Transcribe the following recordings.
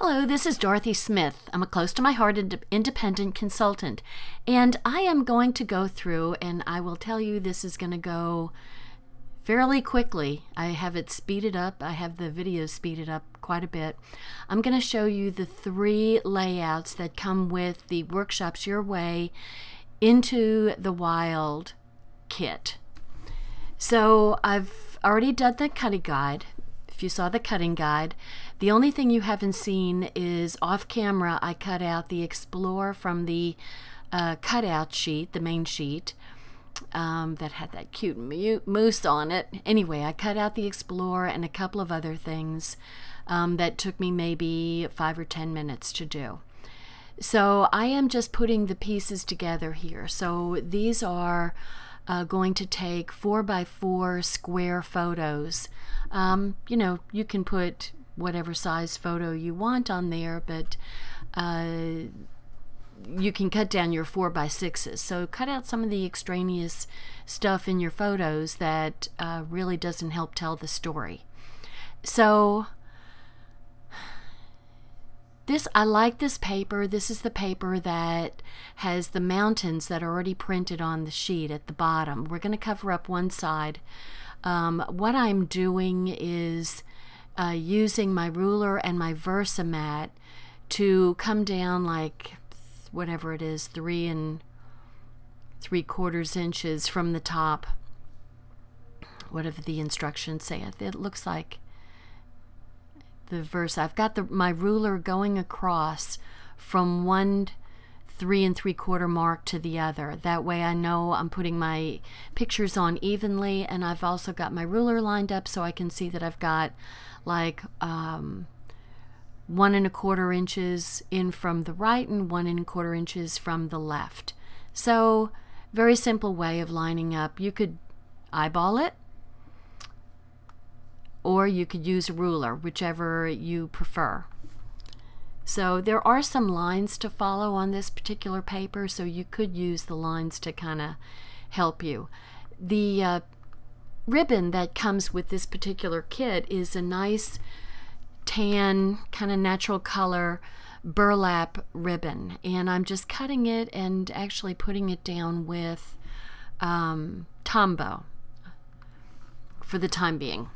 Hello, this is Dorothy Smith. I'm a close to my heart independent consultant, and I am going to go through, and I will tell you this is going to go fairly quickly. I have it speeded up. I have the video speeded up quite a bit. I'm going to show you the 3 layouts that come with the Workshops Your Way Into the Wild kit. So I've already done the cutting guide. If you saw the cutting guide, the only thing you haven't seen is off camera I cut out the Explore from the cutout sheet, the main sheet that had that cute moose on it. Anyway, I cut out the Explore and a couple of other things that took me maybe 5 or 10 minutes to do. So I am just putting the pieces together here. So these are going to take 4x4 square photos. You know, you can put whatever size photo you want on there, but you can cut down your 4x6s. So cut out some of the extraneous stuff in your photos that really doesn't help tell the story. So I like this paper. This is the paper that has the mountains that are already printed on the sheet at the bottom. We're going to cover up one side. What I'm doing is using my ruler and my Versamat to come down like whatever it is, 3 3/4 inches from the top. Whatever the instructions say, it looks like the verse. I've got my ruler going across from one 3 3/4 mark to the other. That way I know I'm putting my pictures on evenly, and I've also got my ruler lined up so I can see that I've got like 1 1/4 inches in from the right and 1 1/4 inches from the left. So very simple way of lining up. You could eyeball it, or you could use a ruler, whichever you prefer. So there are some lines to follow on this particular paper, so you could use the lines to kind of help you. The ribbon that comes with this particular kit is a nice tan, kind of natural color burlap ribbon, and I'm just cutting it and actually putting it down with Tombow for the time being.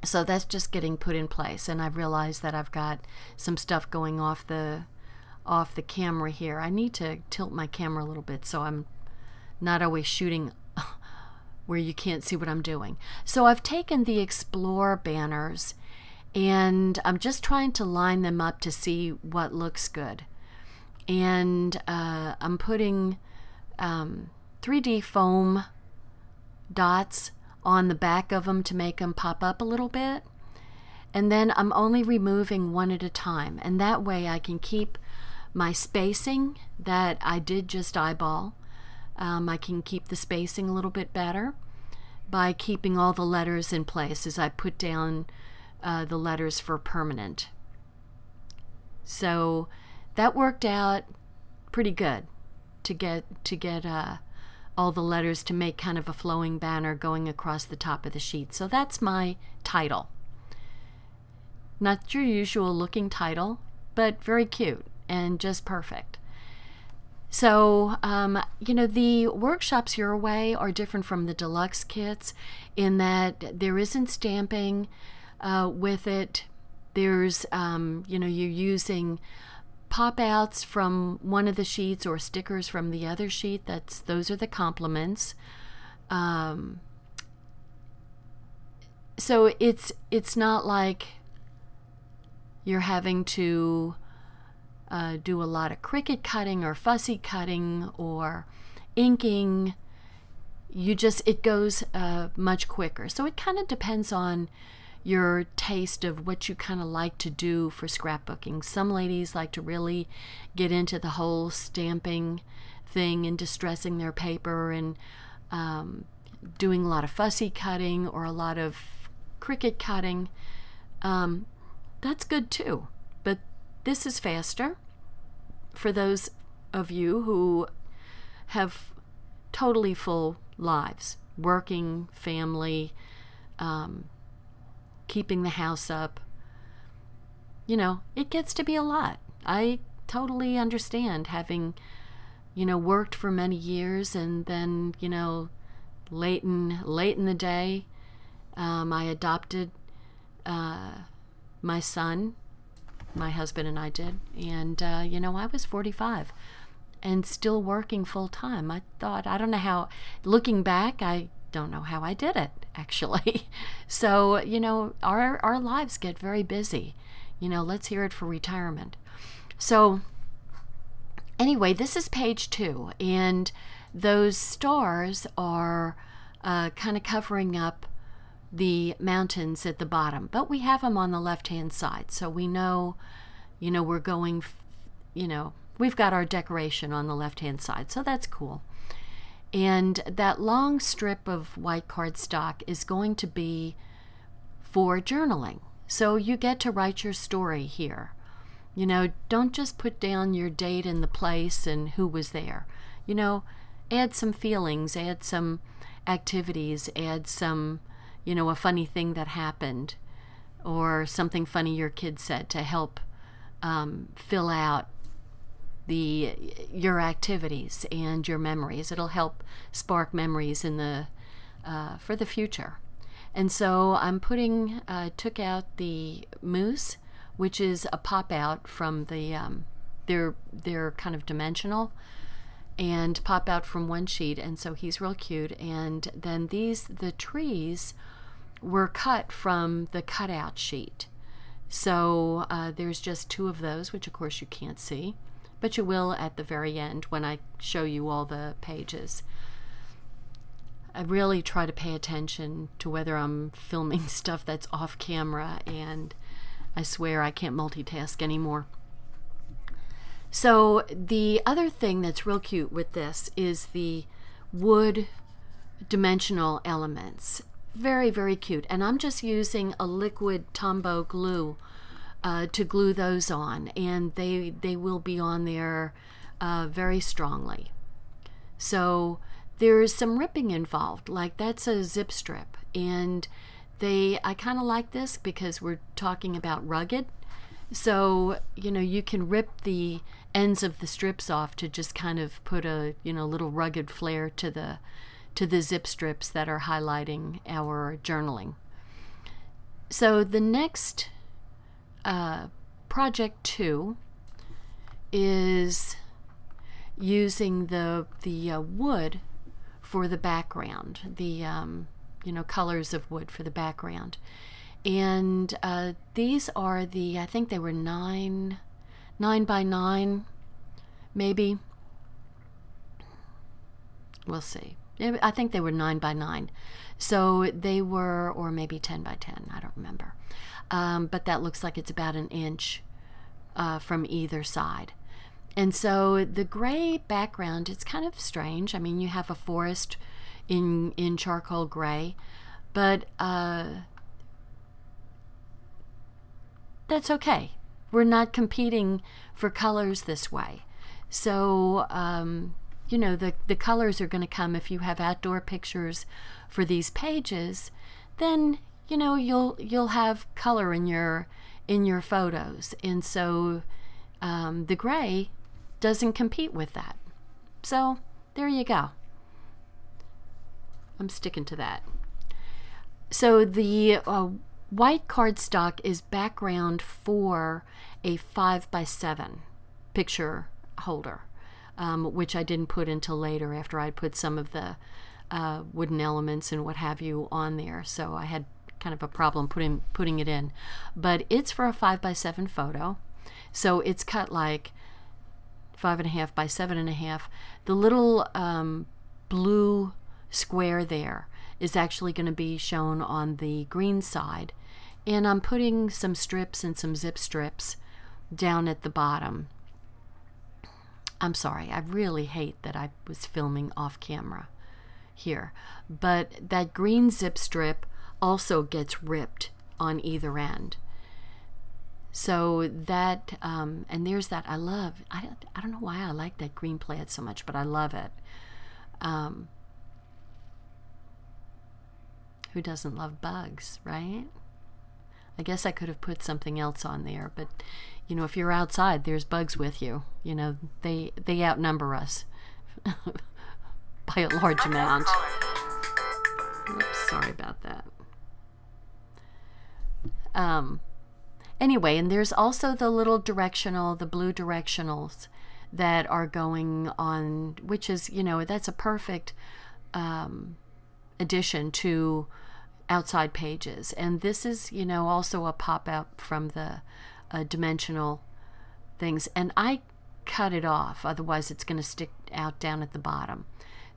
So that's just getting put in place, and I've realized that I've got some stuff going off the camera here. I need to tilt my camera a little bit so I'm not always shooting where you can't see what I'm doing. So I've taken the Explore banners and I'm just trying to line them up to see what looks good. And I'm putting 3D foam dots on the back of them to make them pop up a little bit, and then I'm only removing one at a time, and that way I can keep my spacing that I did just eyeball. I can keep the spacing a little bit better by keeping all the letters in place as I put down the letters for permanent. So that worked out pretty good to get all the letters to make kind of a flowing banner going across the top of the sheet. So that's my title. Not your usual looking title, but very cute and just perfect. So, you know, the Workshops Your Way are different from the deluxe kits in that there isn't stamping with it. There's, you know, you're using pop-outs from one of the sheets or stickers from the other sheet. Those are the complements. So it's not like you're having to do a lot of Cricut cutting or fussy cutting or inking. It goes much quicker. So it kind of depends on your taste of what you kind of like to do for scrapbooking. Some ladies like to really get into the whole stamping thing and distressing their paper and doing a lot of fussy cutting or a lot of Cricut cutting. That's good too, but this is faster for those of you who have totally full lives, working, family, keeping the house up, you know, it gets to be a lot. I totally understand, having, you know, worked for many years, and then, you know, late in the day, I adopted my son. My husband and I did, and you know, I was 45 and still working full time. I thought, I don't know how, looking back, I don't know how I did it, actually. So, you know, our lives get very busy. You know, let's hear it for retirement. So anyway, this is page 2, and those stars are kind of covering up the mountains at the bottom, but we have them on the left-hand side, so we know, you know, we're going, you know, we've got our decoration on the left-hand side, so that's cool. And that long strip of white cardstock is going to be for journaling. So you get to write your story here. You know, don't just put down your date and the place and who was there. You know, add some feelings, add some activities, add some, you know, a funny thing that happened, or something funny your kid said, to help fill out your activities and your memories. It'll help spark memories in the for the future. And so I'm putting, took out the moose, which is a pop out from the they're kind of dimensional and pop out from one sheet, and so he's real cute. And then the trees were cut from the cutout sheet. So there's just 2 of those, which of course you can't see, but you will at the very end when I show you all the pages. I really try to pay attention to whether I'm filming stuff that's off camera, and I swear I can't multitask anymore. So the other thing that's real cute with this is the wood dimensional elements. Very, very cute. And I'm just using a liquid Tombow glue to glue those on, and they will be on there very strongly. So there's some ripping involved, like that's a zip strip, and I kind of like this because we're talking about rugged. So, you know, you can rip the ends of the strips off to just kind of put a, you know, little rugged flair to the zip strips that are highlighting our journaling. So the next project 2 is using the wood for the background, the you know, colors of wood for the background. And these are I think they were 9 by 9, maybe. We'll see. I think they were 9 by 9. So they were, or maybe 10 by 10, I don't remember. But that looks like it's about 1 inch from either side. And so the gray background, it's kind of strange. I mean, you have a forest in charcoal gray, but that's okay. We're not competing for colors this way. So, you know, the colors are going to come if you have outdoor pictures for these pages. Then, you know, you'll have color in your photos, and so the gray doesn't compete with that. So there you go. I'm sticking to that. So the white cardstock is background for a 5 by 7 picture holder, which I didn't put until later after I'd put some of the wooden elements and what have you on there. So I had kind of a problem putting it in. But it's for a 5 by 7 photo. So it's cut like 5.5 by 7.5. The little blue square there is actually going to be shown on the green side, and I'm putting some strips and some zip strips down at the bottom. I'm sorry, I really hate that I was filming off camera here, but that green zip strip also gets ripped on either end. So that and there's that. I don't know why I like that green plaid so much, but I love it. Who doesn't love bugs, right? I guess I could have put something else on there, but you know, if you're outside, there's bugs with you. You know, they outnumber us by a large amount. Oops, sorry about that. Anyway, and there's also the little directional, the blue directionals that are going on, which is, you know, that's a perfect addition to outside pages. And this is, you know, also a pop-out from the dimensional things. And I cut it off, otherwise it's going to stick out down at the bottom.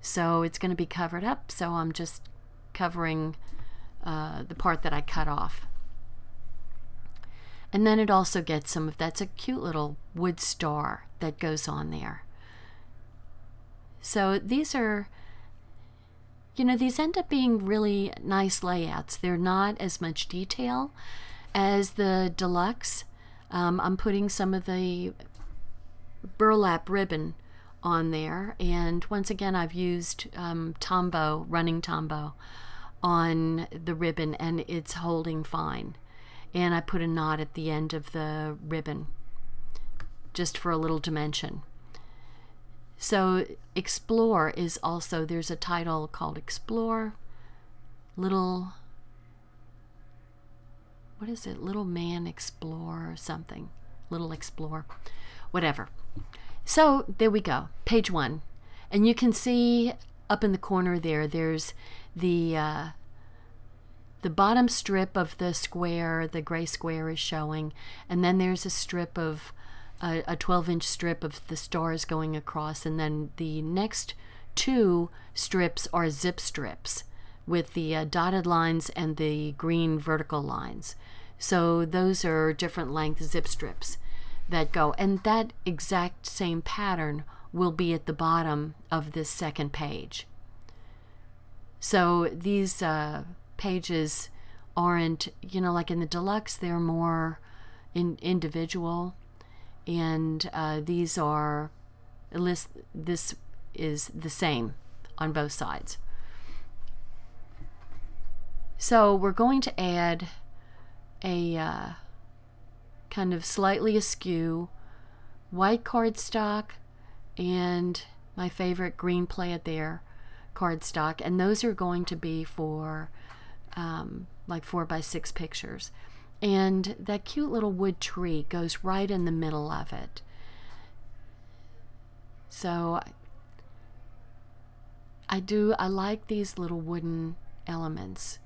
So it's going to be covered up, so I'm just covering the part that I cut off. And then it also gets some of, that's a cute little wood star that goes on there. So these are, you know, these end up being really nice layouts. They're not as much detail as the deluxe. I'm putting some of the burlap ribbon on there, and once again I've used Tombow, running Tombow on the ribbon, and it's holding fine. And I put a knot at the end of the ribbon just for a little dimension. So Explore is also, there's a title called Explore, Little, what is it, Little Man Explore or something, Little Explore, whatever. So there we go, page 1. And you can see up in the corner there, there's the bottom strip of the square, the gray square is showing, and then there's a strip of a 12-inch strip of the stars going across, and then the next 2 strips are zip strips with the dotted lines and the green vertical lines. So those are different length zip strips that go, and that exact same pattern will be at the bottom of this second page. So these pages aren't, you know, like in the deluxe, they're more individual, and these are, this is the same on both sides. So we're going to add a kind of slightly askew white cardstock and my favorite green Play It There cardstock, and those are going to be for like 4x6 pictures. And that cute little wood tree goes right in the middle of it. So I like these little wooden elements.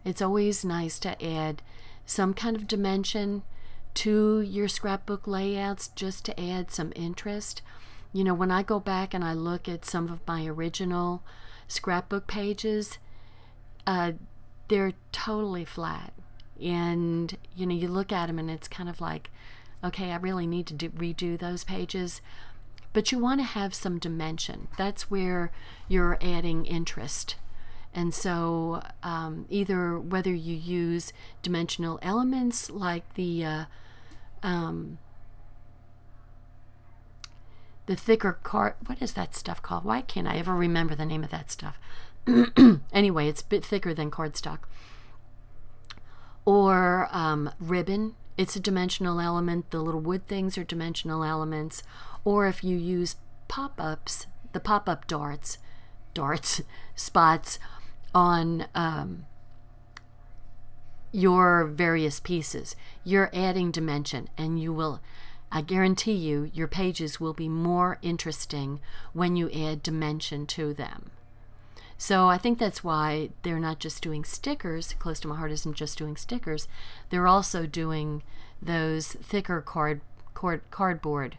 It's always nice to add some kind of dimension to your scrapbook layouts, just to add some interest. You know, when I go back and I look at some of my original scrapbook pages, they're totally flat, and you know, you look at them and it's kind of like, okay, I really need to redo those pages. But you want to have some dimension. That's where you're adding interest. And so either whether you use dimensional elements like the thicker card, what is that stuff called? Why can't I ever remember the name of that stuff? Anyway, it's a bit thicker than cardstock. Or ribbon, it's a dimensional element. The little wood things are dimensional elements. Or if you use pop-ups, the pop-up spots on your various pieces, you're adding dimension, and you will, I guarantee you, your pages will be more interesting when you add dimension to them. So I think that's why they're not just doing stickers. Close to My Heart isn't just doing stickers. They're also doing those thicker cardboard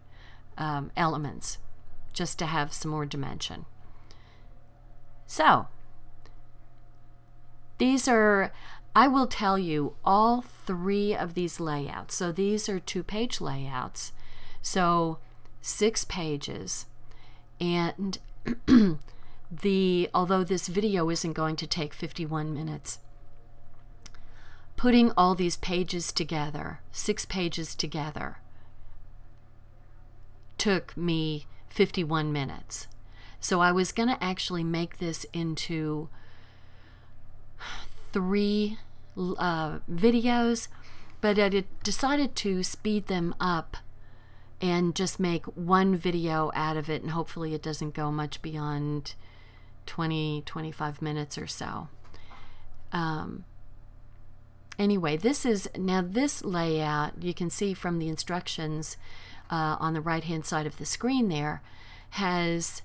elements, just to have some more dimension. So these are, I will tell you, all 3 of these layouts. So these are 2-page layouts, so 6 pages, and although this video isn't going to take 51 minutes, putting all these pages together, 6 pages together, took me 51 minutes. So I was going to actually make this into 3 videos, but I decided to speed them up and just make one video out of it, and hopefully it doesn't go much beyond 20-25 minutes or so. Anyway, this layout, you can see from the instructions on the right hand side of the screen there, has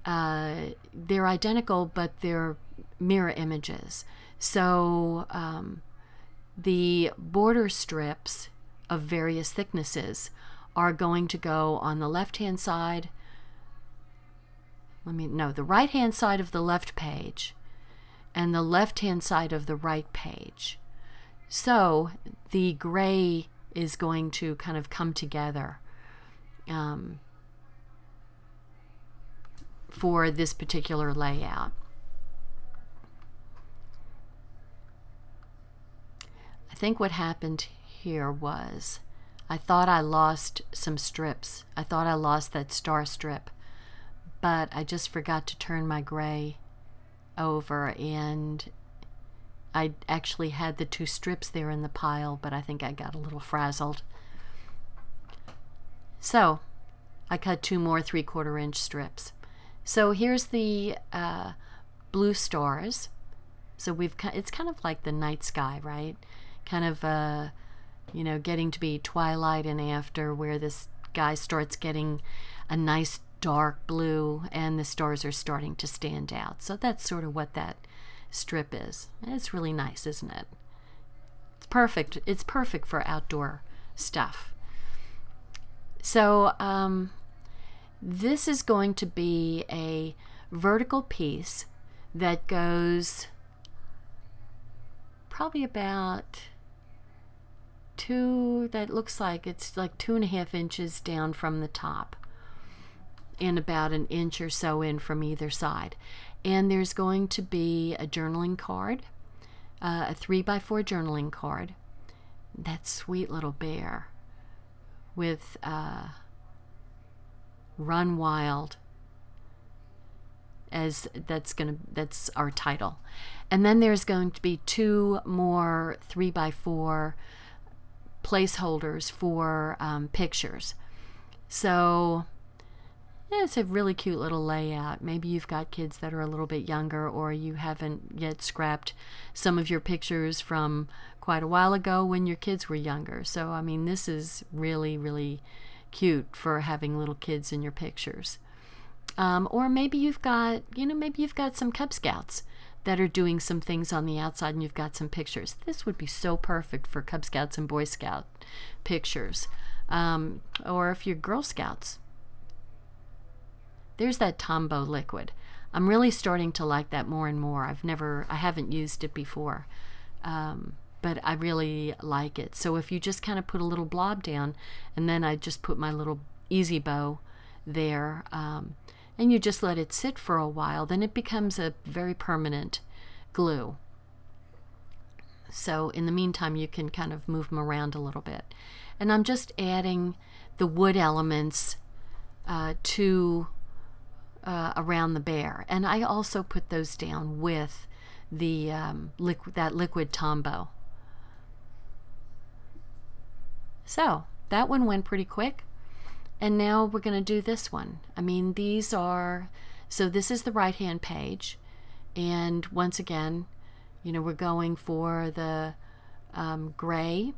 they're identical, but they're mirror images. So the border strips of various thicknesses are going to go on the left hand side, the right hand side of the left page and the left hand side of the right page. So the gray is going to kind of come together for this particular layout. I think what happened here was I thought I lost some strips. I thought I lost that star strip, but I just forgot to turn my gray over, and I actually had the two strips there in the pile, but I think I got a little frazzled. So I cut 2 more 3/4 inch strips. So here's the blue stars. So it's kind of like the night sky, right? Kind of you know, getting to be twilight and after, where this guy starts getting a nice dark blue and the stars are starting to stand out. So that's sort of what that strip is. It's really nice, isn't it? It's perfect. It's perfect for outdoor stuff. So this is going to be a vertical piece that goes probably about that looks like it's like 2.5 inches down from the top and about 1 inch or so in from either side. And there's going to be a journaling card, a 3x4 journaling card. That sweet little bear with Run Wild, as that's our title. And then there's going to be 2 more 3x4 placeholders for pictures. So yeah, it's a really cute little layout. Maybe you've got kids that are a little bit younger, or you haven't yet scrapped some of your pictures from quite a while ago when your kids were younger. So I mean, this is really, really cute for having little kids in your pictures. Or maybe you've got, maybe you've got some Cub Scouts that are doing some things on the outside and you've got some pictures. This would be so perfect for Cub Scouts and Boy Scout pictures. Or if you're Girl Scouts. There's that Tombow liquid. I'm really starting to like that more and more. I haven't used it before, but I really like it. So if you just kind of put a little blob down, and then I just put my little easy bow there, and you just let it sit for a while, then it becomes a very permanent glue. So in the meantime, you can kind of move them around a little bit. And I'm just adding the wood elements to around the bear. And I also put those down with the that liquid Tombow. So that one went pretty quick. And now we're going to do this one. I mean, so this is the right-hand page. And once again, we're going for the gray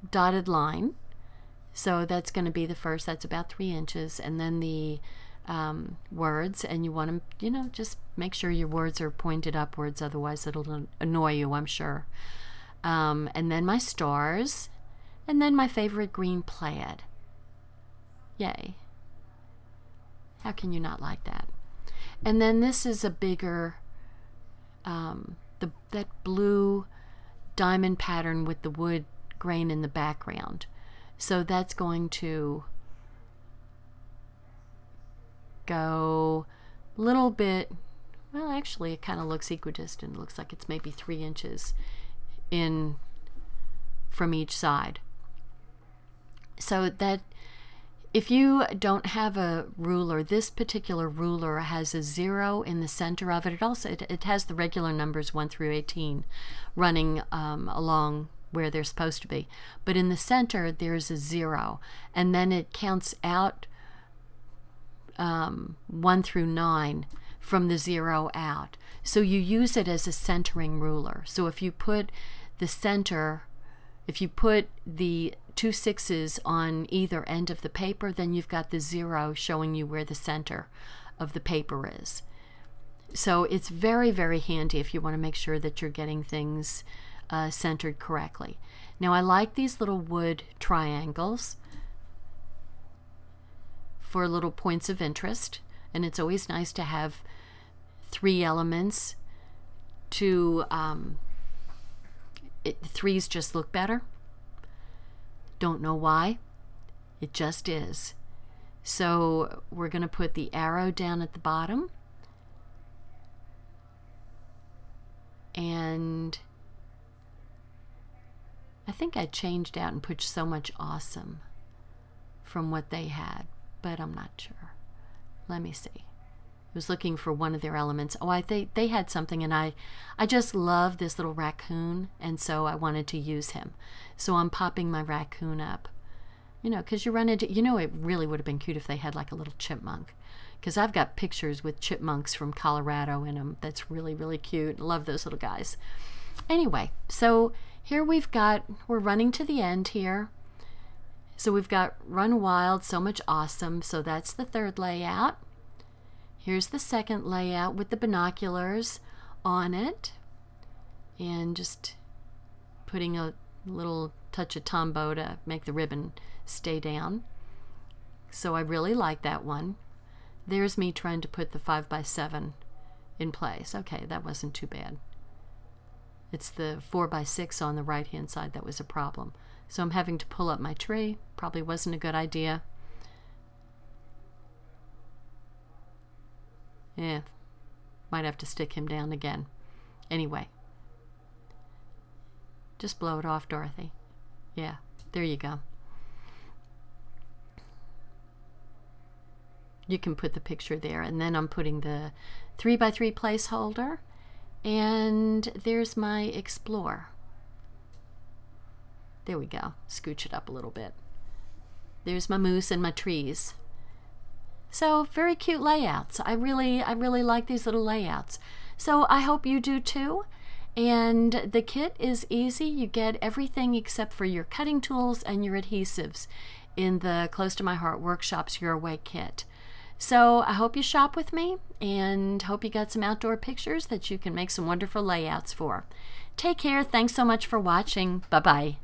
dotted line. So that's going to be the first, that's about 3 inches. And then the words, and you want to, just make sure your words are pointed upwards, otherwise it'll annoy you, I'm sure. And then my stars, and then my favorite green plaid. Yay. How can you not like that? And then this is a bigger, that blue diamond pattern with the wood grain in the background. So that's going to go a little bit, well, actually it kind of looks equidistant. It looks like it's maybe 3 inches in from each side. So that If you don't have a ruler, this particular ruler has a 0 in the center of it. It has the regular numbers 1 through 18 running along where they're supposed to be. But in the center, there's a 0, and then it counts out 1 through 9 from the 0 out. So you use it as a centering ruler. So if you put the center, if you put the 2 6s on either end of the paper, then you've got the 0 showing you where the center of the paper is. So it's very, very handy if you want to make sure that you're getting things centered correctly. Now I like these little wood triangles for little points of interest, and it's always nice to have 3 elements to threes just look better. Don't know why, it just is. So we're going to put the arrow down at the bottom, and I think I changed out and put so much awesome from what they had, but I'm not sure. Let me see. I was looking for one of their elements. Oh, they had something, and I just love this little raccoon, and so I wanted to use him. So I'm popping my raccoon up. You know, because you run into, you know, it really would have been cute if they had like a little chipmunk. Because I've got pictures with chipmunks from Colorado in them. That's really, really cute. Love those little guys. Anyway, so here we're running to the end here. So we've got Run Wild, So Much Awesome. So that's the 3rd layout. Here's the 2nd layout with the binoculars on it. And just putting a little touch of Tombow to make the ribbon stay down. So I really like that one. There's me trying to put the 5x7 in place. Okay, that wasn't too bad. It's the 4x6 on the right hand side that was a problem. So I'm having to pull up my tree. Probably wasn't a good idea. Yeah, might have to stick him down again. Anyway, just blow it off, Dorothy. Yeah, there you go. You can put the picture there, and then I'm putting the 3x3 placeholder, and there's my Explore. There we go. Scooch it up a little bit. There's my moose and my trees. So very cute layouts. I really like these little layouts. So I hope you do too. And the kit is easy. You get everything except for your cutting tools and your adhesives in the Close to My Heart Workshops Your Way kit. So I hope you shop with me, and hope you got some outdoor pictures that you can make some wonderful layouts for. Take care. Thanks so much for watching. Bye-bye.